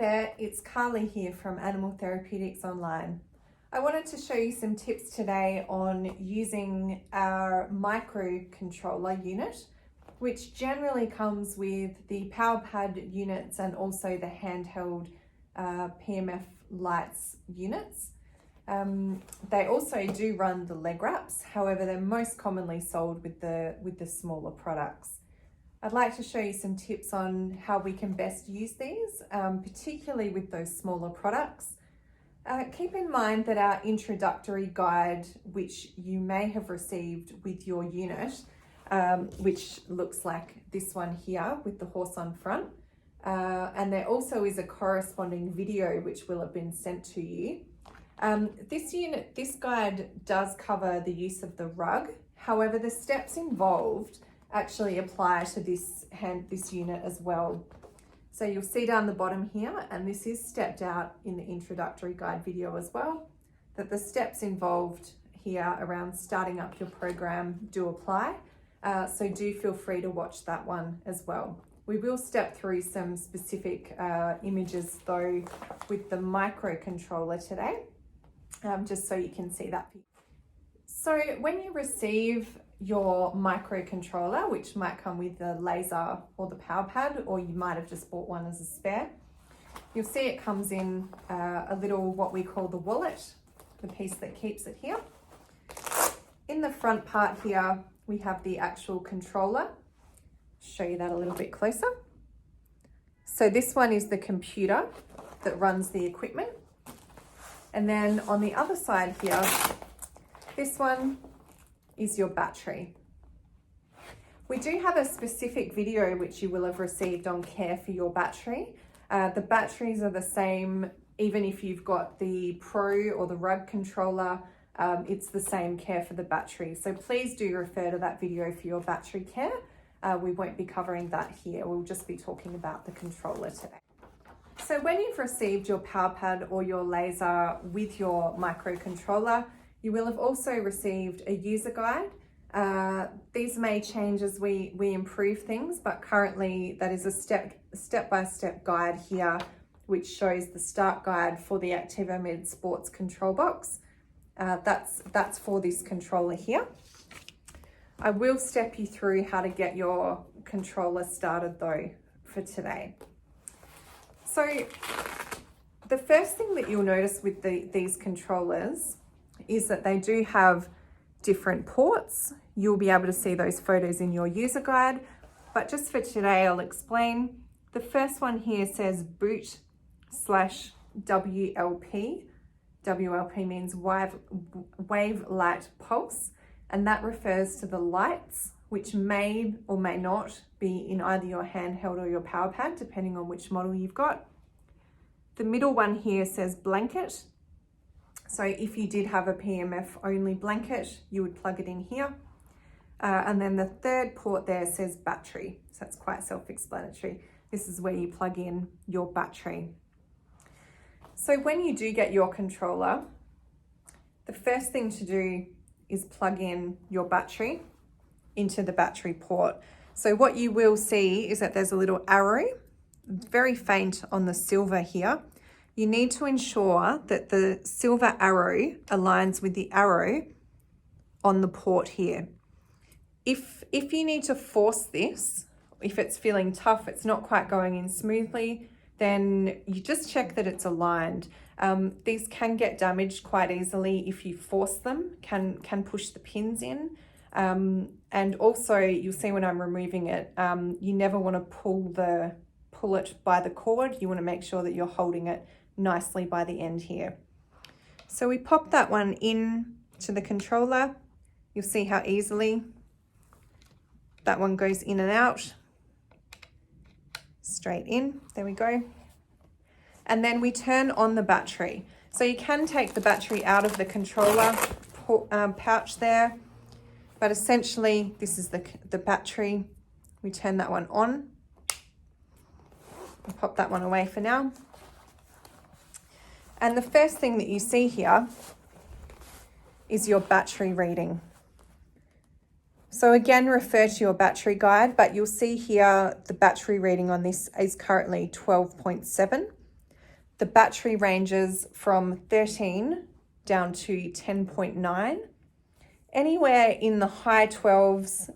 there, it's Carly here from Animal Therapeutics Online. I wanted to show you some tips today on using our microcontroller unit, which generally comes with the power pad units and also the handheld PMF lights units. They also do run the leg wraps, however they're most commonly sold with the smaller products. I'd like to show you some tips on how we can best use these, particularly with those smaller products. Keep in mind that our introductory guide, which you may have received with your unit, which looks like this one here with the horse on front, and there also is a corresponding video which will have been sent to you. This guide does cover the use of the rug. However, the steps involved actually apply to this unit as well. So you'll see down the bottom here, and this is stepped out in the introductory guide video as well, that the steps involved here around starting up your program do apply. So do feel free to watch that one as well. We will step through some specific images though with the microcontroller today, just so you can see that. So when you receive your microcontroller, which might come with the laser or the power pad, or you might have just bought one as a spare, you'll see it comes in a little, what we call the wallet, the piece that keeps it here. In the front part here, we have the actual controller. Show you that a little bit closer. So this one is the computer that runs the equipment. And then on the other side here, this one is your battery. We do have a specific video which you will have received on care for your battery. The batteries are the same even if you've got the Pro or the Rug controller. It's the same care for the battery. So please do refer to that video for your battery care. We won't be covering that here. We'll just be talking about the controller today. So when you've received your power pad or your laser with your microcontroller, you will have also received a user guide. These may change as we improve things, but currently that is a step-by-step guide here, which shows the start guide for the Activo-Med Sports control box. That's for this controller here. I will step you through how to get your controller started though for today. So the first thing that you'll notice with these controllers is that they do have different ports. You'll be able to see those photos in your user guide, but just for today, I'll explain. The first one here says boot/WLP. WLP means wave light pulse, and that refers to the lights, which may or may not be in either your handheld or your power pad, depending on which model you've got. The middle one here says blanket. So if you did have a PMF only blanket, you would plug it in here. And then the third port there says battery. So that's quite self-explanatory. This is where you plug in your battery. So when you do get your controller, the first thing to do is plug in your battery into the battery port. So what you will see is that there's a little arrow, very faint on the silver here. You need to ensure that the silver arrow aligns with the arrow on the port here. If you need to force this, if it's feeling tough, it's not quite going in smoothly, then you just check that it's aligned. These can get damaged quite easily if you force them, can push the pins in. And also you'll see when I'm removing it, you never want to pull it by the cord. You want to make sure that you're holding it nicely by the end here. So we pop that one in to the controller. You'll see how easily that one goes in and out, straight in, there we go. And then we turn on the battery. So you can take the battery out of the controller pouch there, but essentially this is the battery. We turn that one on. I'll pop that one away for now. And the first thing that you see here is your battery reading. So again, refer to your battery guide, but you'll see here the battery reading on this is currently 12.7. The battery ranges from 13 down to 10.9. Anywhere in the high 12s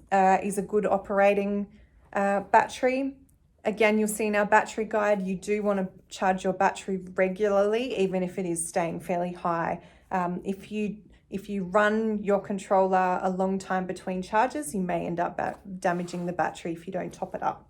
is a good operating battery. Again, you'll see in our battery guide, you do want to charge your battery regularly, even if it is staying fairly high. If you run your controller a long time between charges, you may end up damaging the battery if you don't top it up.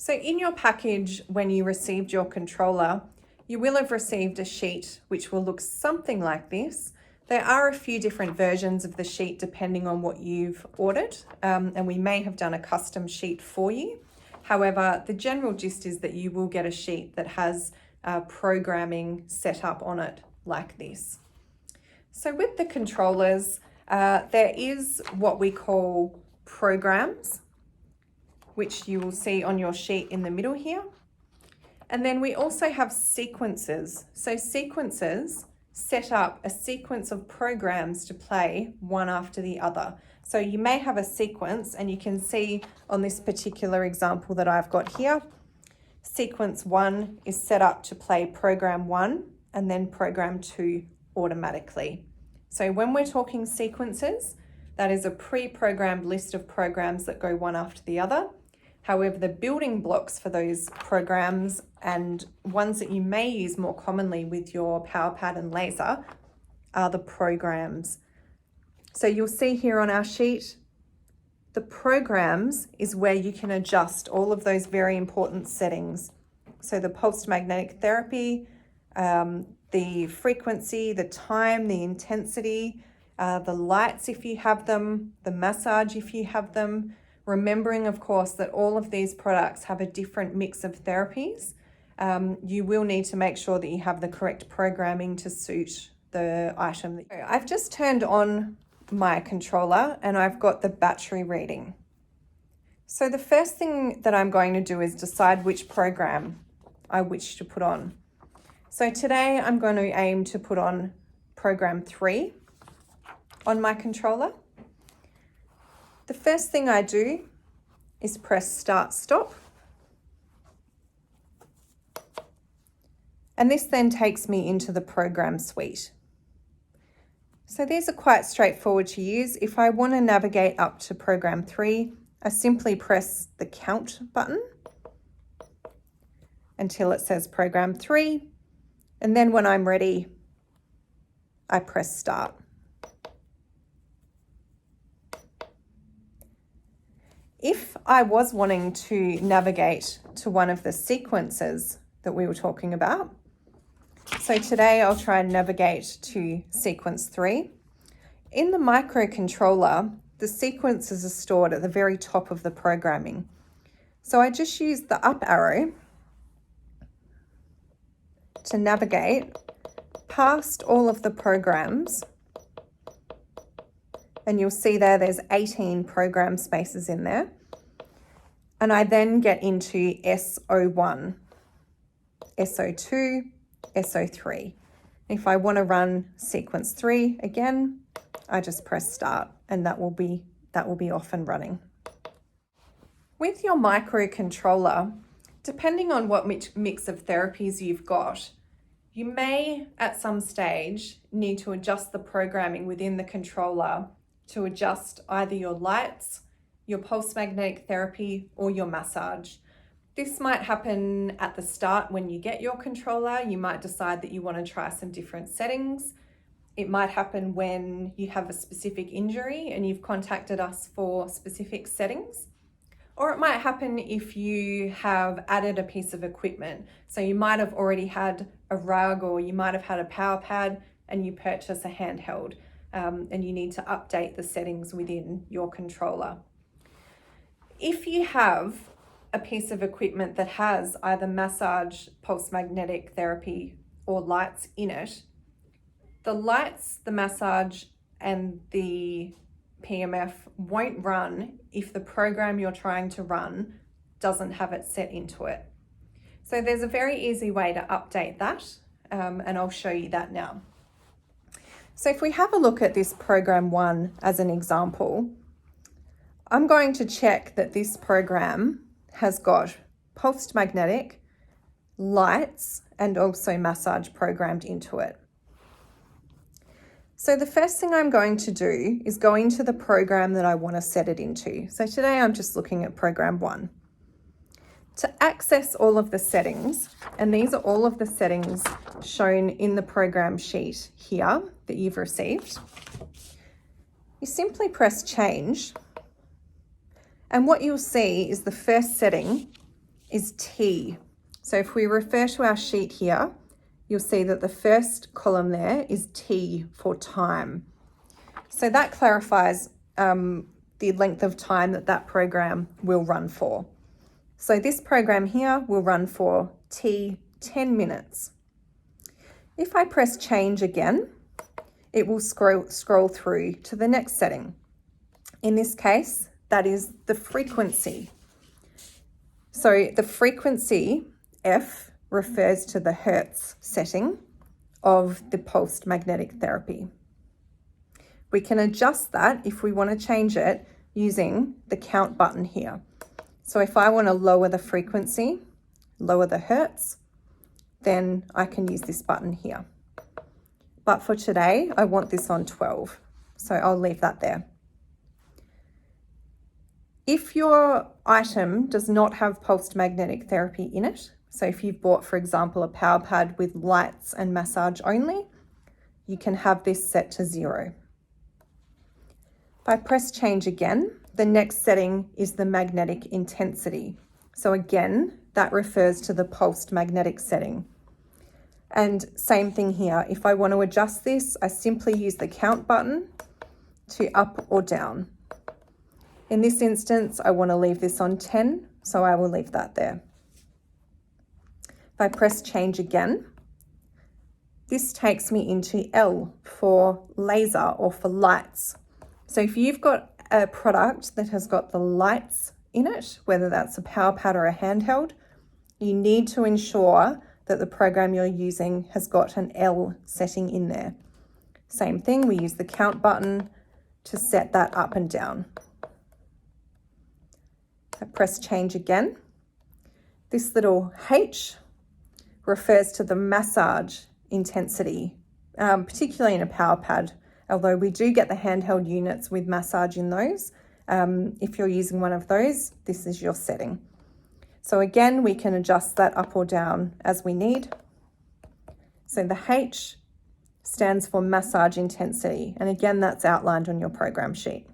So in your package, when you received your controller, you will have received a sheet which will look something like this. There are a few different versions of the sheet depending on what you've ordered, and we may have done a custom sheet for you. However, the general gist is that you will get a sheet that has programming set up on it like this. So with the controllers, there is what we call programs, which you will see on your sheet in the middle here. And then we also have sequences. So sequences set up a sequence of programs to play one after the other. So you may have a sequence, and you can see on this particular example that I've got here, sequence 1 is set up to play program 1 and then program 2 automatically. So when we're talking sequences, that is a pre-programmed list of programs that go one after the other. However, the building blocks for those programs and ones that you may use more commonly with your power pad and laser are the programs. So you'll see here on our sheet, the programs is where you can adjust all of those very important settings. So the pulsed magnetic therapy, the frequency, the time, the intensity, the lights if you have them, the massage if you have them. Remembering, of course, that all of these products have a different mix of therapies. You will need to make sure that you have the correct programming to suit the item. I've just turned on my controller and I've got the battery reading. So the first thing that I'm going to do is decide which program I wish to put on. So today I'm going to aim to put on program 3 on my controller. The first thing I do is press start stop. And this then takes me into the program suite. So these are quite straightforward to use. If I want to navigate up to program 3, I simply press the count button until it says program 3. And then when I'm ready, I press start. If I was wanting to navigate to one of the sequences that we were talking about, so today I'll try and navigate to sequence 3. In the microcontroller, the sequences are stored at the very top of the programming. So I just use the up arrow to navigate past all of the programs. And you'll see there's 18 program spaces in there. And I then get into SO1, SO2, SO3. If I want to run sequence 3 again, I just press start and that will be off and running. With your microcontroller, depending on what mix of therapies you've got, you may at some stage need to adjust the programming within the controller to adjust either your lights, your pulse magnetic therapy, or your massage. This might happen at the start when you get your controller. You might decide that you want to try some different settings. It might happen when you have a specific injury and you've contacted us for specific settings. Or it might happen if you have added a piece of equipment. So you might have already had a rug, or you might have had a power pad and you purchase a handheld. And you need to update the settings within your controller. If you have a piece of equipment that has either massage, pulse magnetic therapy, or lights in it, the lights, the massage, and the PMF won't run if the program you're trying to run doesn't have it set into it. So there's a very easy way to update that, and I'll show you that now. So if we have a look at this program 1 as an example, I'm going to check that this program has got pulsed magnetic, lights, and also massage programmed into it. So the first thing I'm going to do is go into the program that I want to set it into. So today I'm just looking at program 1. To access all of the settings, and these are all of the settings shown in the program sheet here that you've received, you simply press change, and what you'll see is the first setting is T. So if we refer to our sheet here, you'll see that the first column there is T for time. So that clarifies the length of time that program will run for. So this program here will run for T 10 minutes. If I press change again, it will scroll through to the next setting. In this case, that is the frequency. So the frequency, F, refers to the Hertz setting of the pulsed magnetic therapy. We can adjust that if we want to change it using the count button here. So if I want to lower the frequency, lower the Hertz, then I can use this button here. But for today, I want this on 12, so I'll leave that there. If your item does not have pulsed magnetic therapy in it, so if you've bought, for example, a power pad with lights and massage only, you can have this set to 0. If I press change again, the next setting is the magnetic intensity. So again, that refers to the pulsed magnetic setting. And same thing here. If I want to adjust this, I simply use the count button to up or down. In this instance, I want to leave this on 10, so I will leave that there. If I press change again, this takes me into L for laser or for lights. So if you've got a product that has got the lights in it, whether that's a power pad or a handheld, you need to ensure that the program you're using has got an L setting in there. Same thing, we use the count button to set that up and down. I press change again. This little H refers to the massage intensity, particularly in a power pad, although we do get the handheld units with massage in those. If you're using one of those, this is your setting. So again, we can adjust that up or down as we need. So the H stands for massage intensity, and again, that's outlined on your program sheet.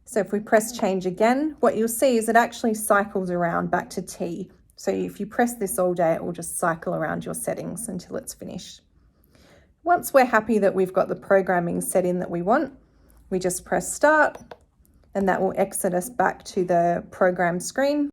So if we press change again, what you'll see is it actually cycles around back to T. So if you press this all day, it will just cycle around your settings until it's finished. Once we're happy that we've got the programming set in that we want, we just press start, and that will exit us back to the program screen.